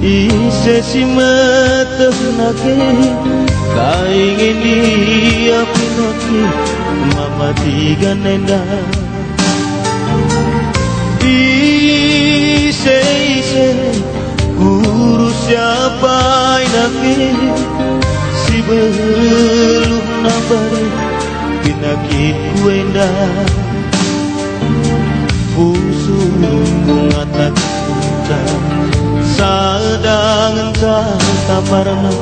Ise meteh nake kaingin dia pinoti mama tiga nenda ise guru siapa nake si belum nabare pinaki kuenda busung mengatakan sadang tak parna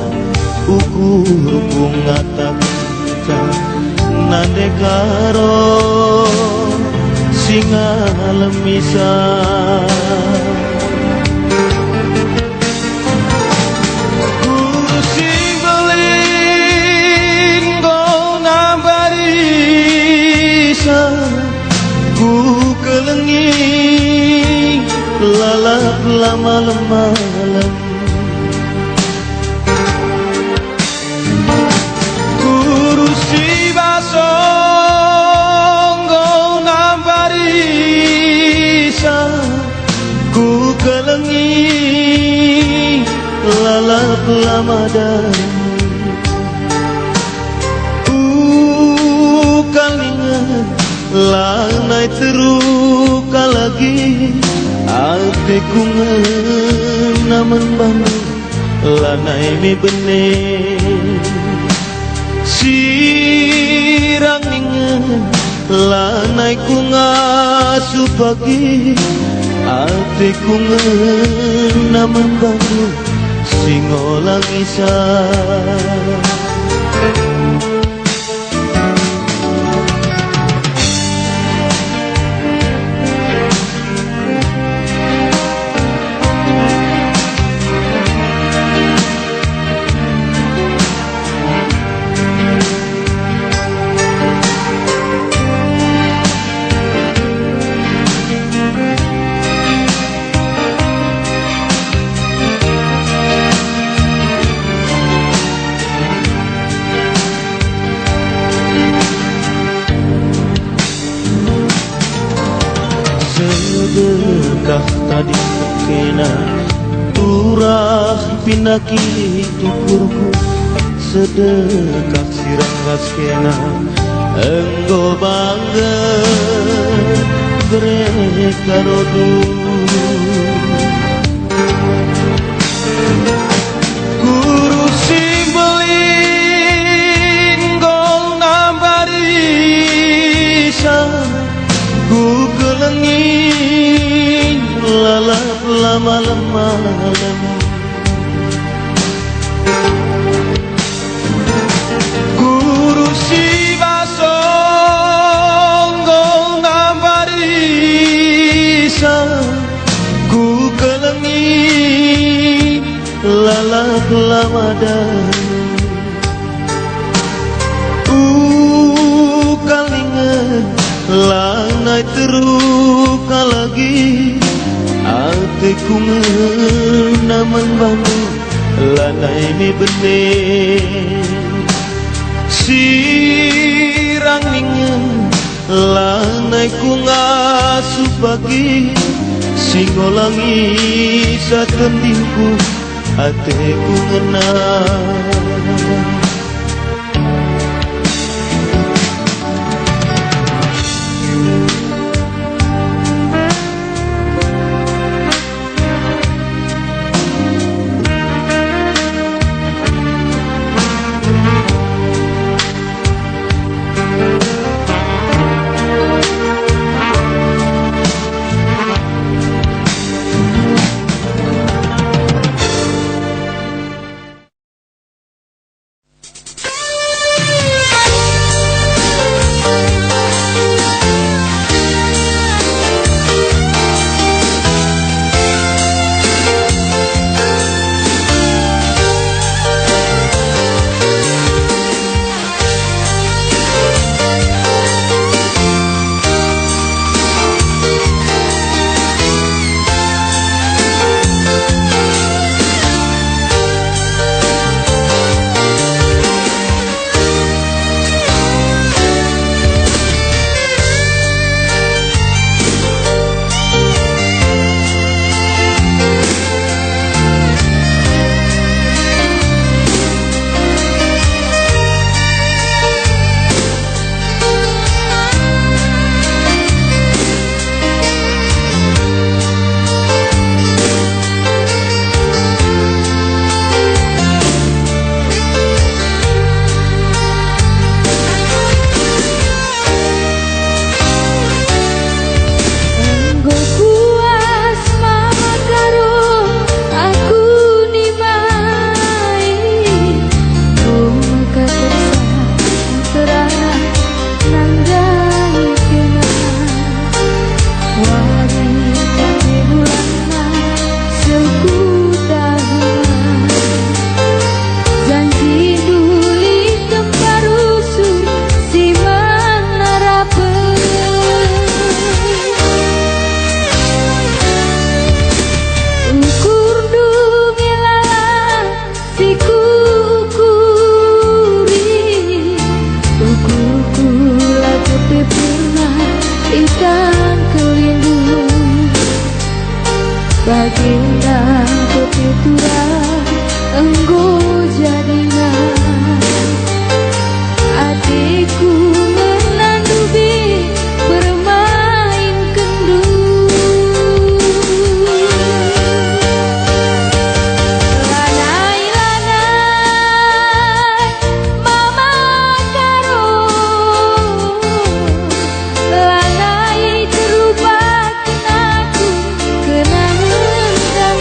ukur bunga tak nande karo singa lemisa kursi belin go nabarisa ku kelengi lalap lama-lama kurusi basonggo nambarisa ku kelengi lalap lamadan kalingan lanai teruka lagi hatiku ngenaman banget lanai mi bene sirang inget lanai ku ngasuh pagi hatiku ngenaman banget singolang isah sedekah tadi kena turah pinaki tukurku sedekah sirang ras kena enggo bangga mereka rodu guru simbelin gol nambarisa ku kelengi lalap lama-lama guru si basonggo nambarisa ku kelengi lalap lamadan kalingan lanai teruka lagi hatiku ngenaman banget lanai mi bene sirang inget lanai ku ngasuh pagi singolangi satendingku hatiku ngenang dan kelindu baginda petuturang enggo jadina adikku menandubi bermain kendu lanai-lanai mama karo lanai terubat aku kenangan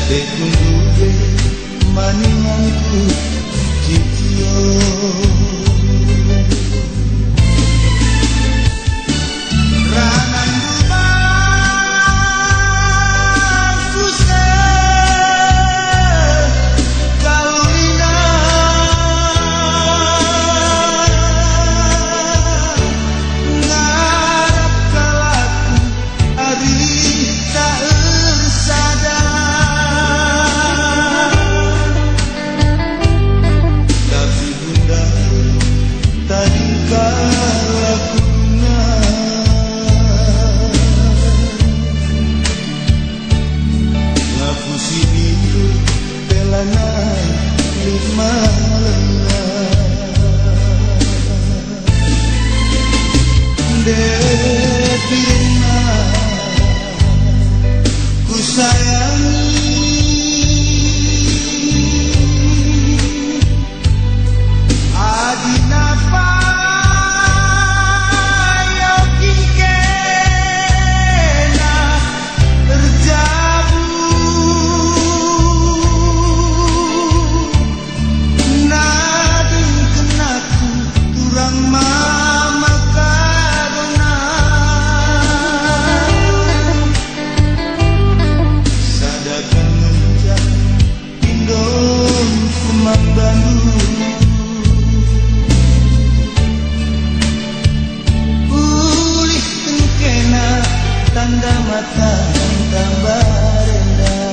Ate kunduge maninganku cicio tanda mata tambah rendah.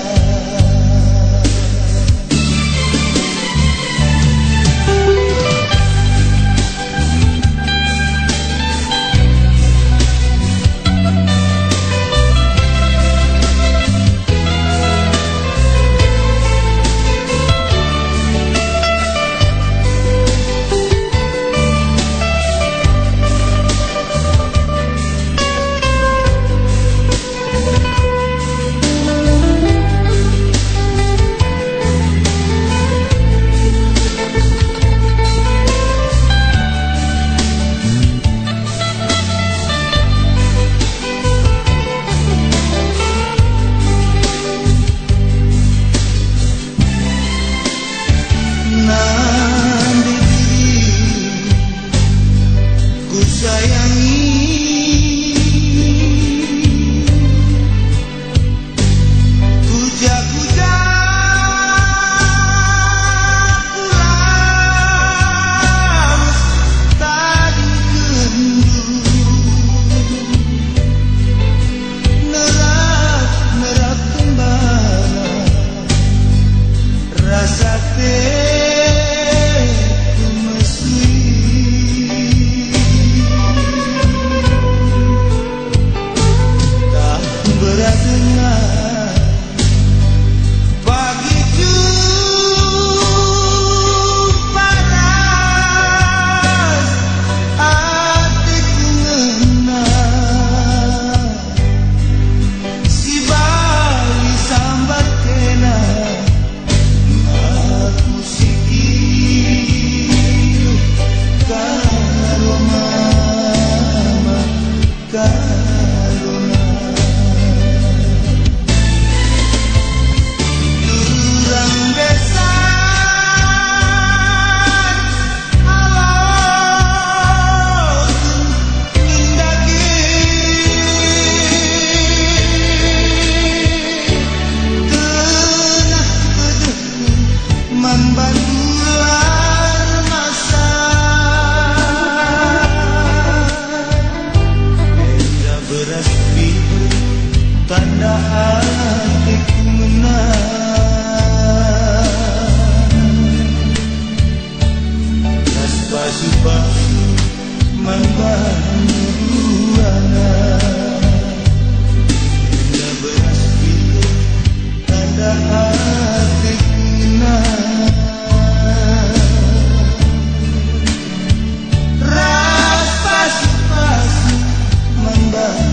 Tanda hatiku menang, nas pasu-pasu membantu anak. Tanda beras biru, tanda hatiku menang, ras pasu-pasu membantu.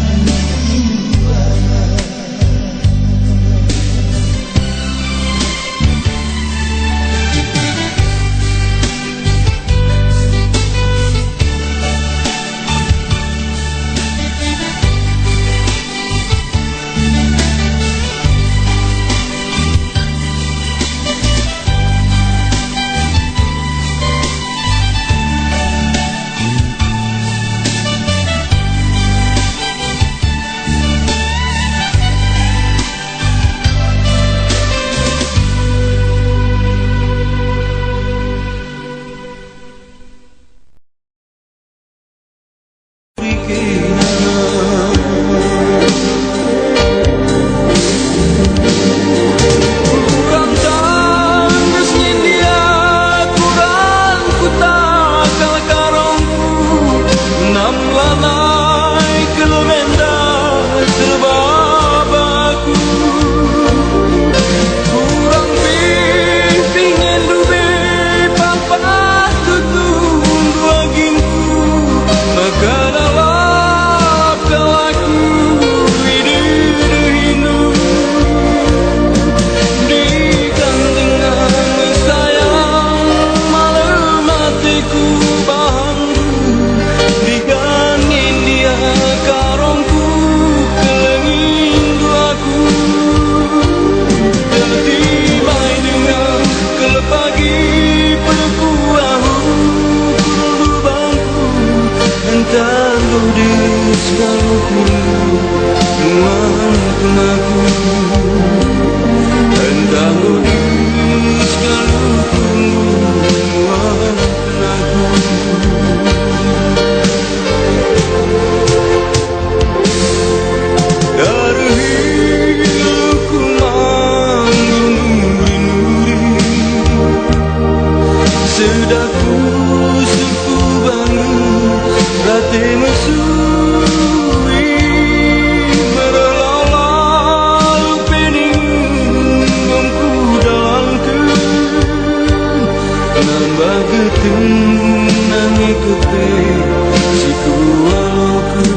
Maafkan aku, entah modus kalau tunggu. Maafkan aku. Dari hidupku menggunung sudah ku suku bangun rati mesui merelalau pening bangku dalangkan nambah getun nangi kepe siku walaupun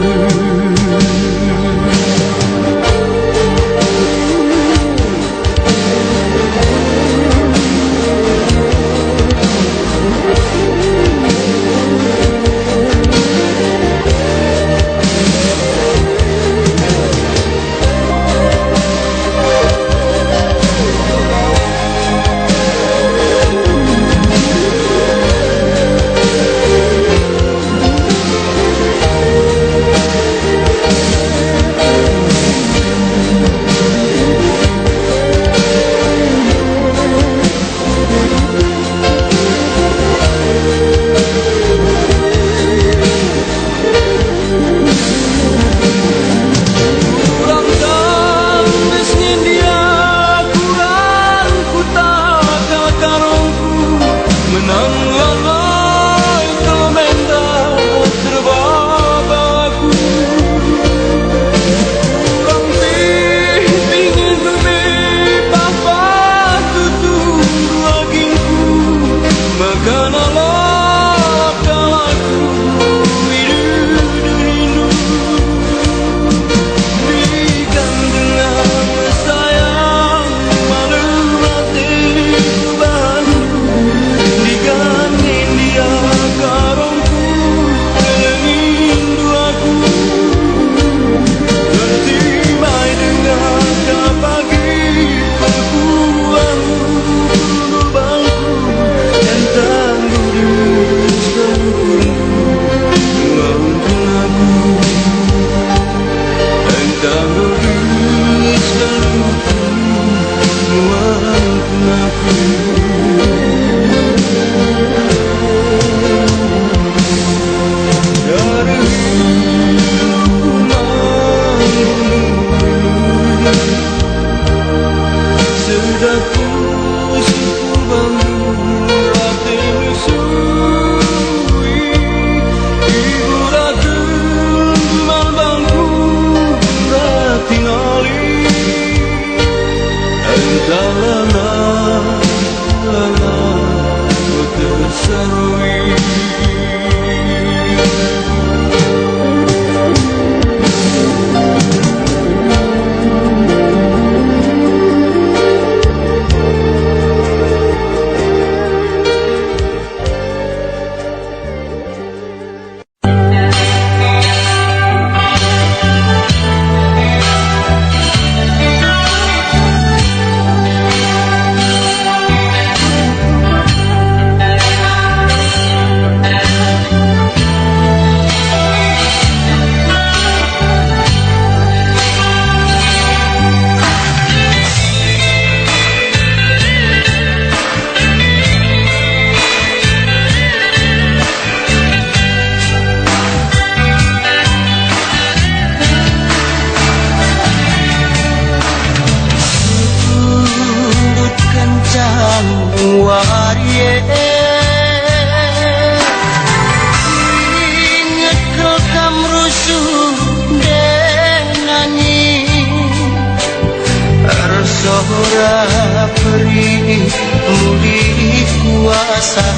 Ora peri muli kuasa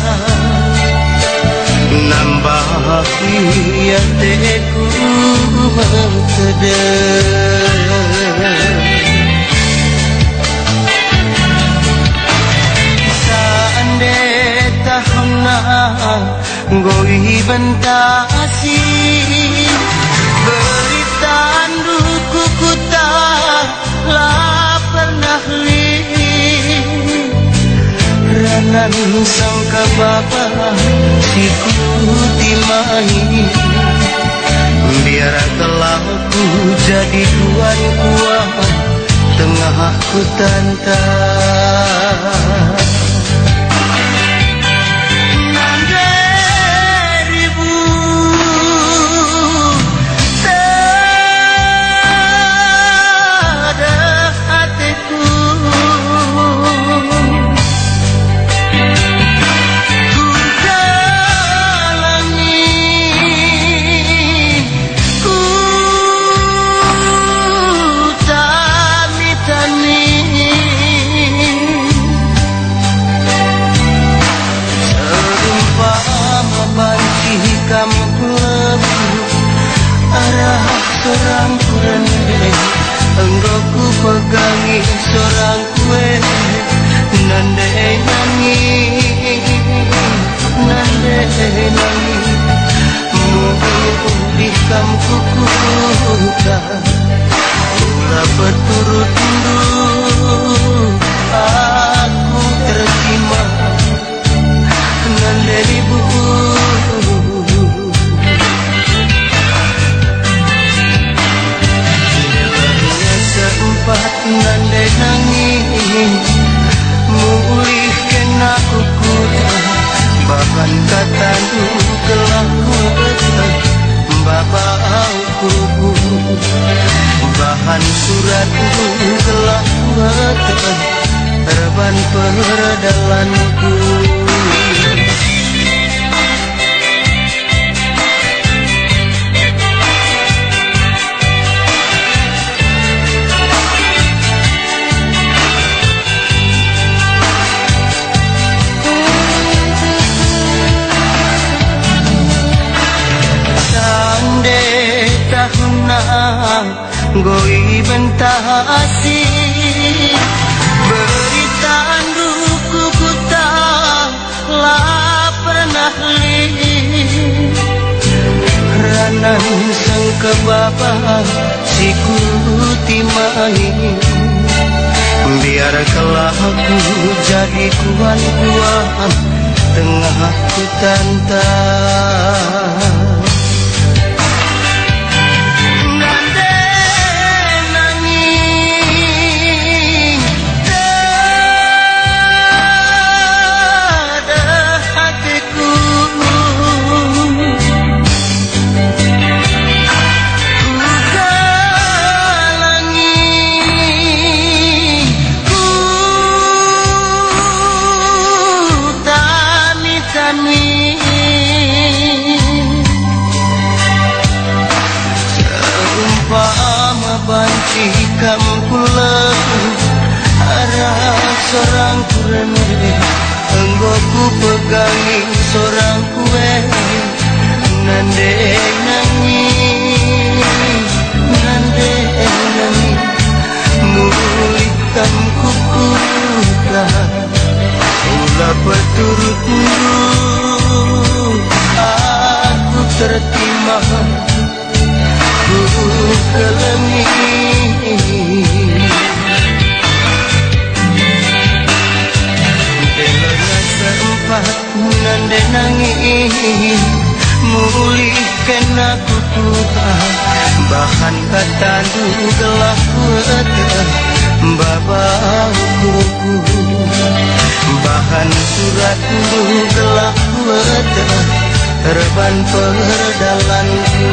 nambah hatiku mentedeh seandainya tahuna goi bentasi berita duku kuta pernah ranan sangka bapa ikuti main biar telah ku jadi tuan kuat tengah aku tantang. Sorang kurene engkau ku pegangi sorang kue nande nangi mulih kam kukuka ulah berturut tunduk aku terima nande ibu. Nande nangis mulih kena kukuta bahkan kata gelang weta bapa kuku bahan surat gelang weta reban perdalanku. Goi bentasi berita duku kuta lah pernah lihat ranan sang kebaba si kutimai biar kelak aku jadi kuan-kuan tengah aku tantang. Bancikam pula arah sorang kurene engkau ku pegangi sorang kue nande nangis mulihkan kukuka ulah berturut tunduk aku tertima kelengi delana sempat nande nangis mulih kena kukuta bahkan kata gelah weta baba kuku bahan surat gelah weta reban perdalanku.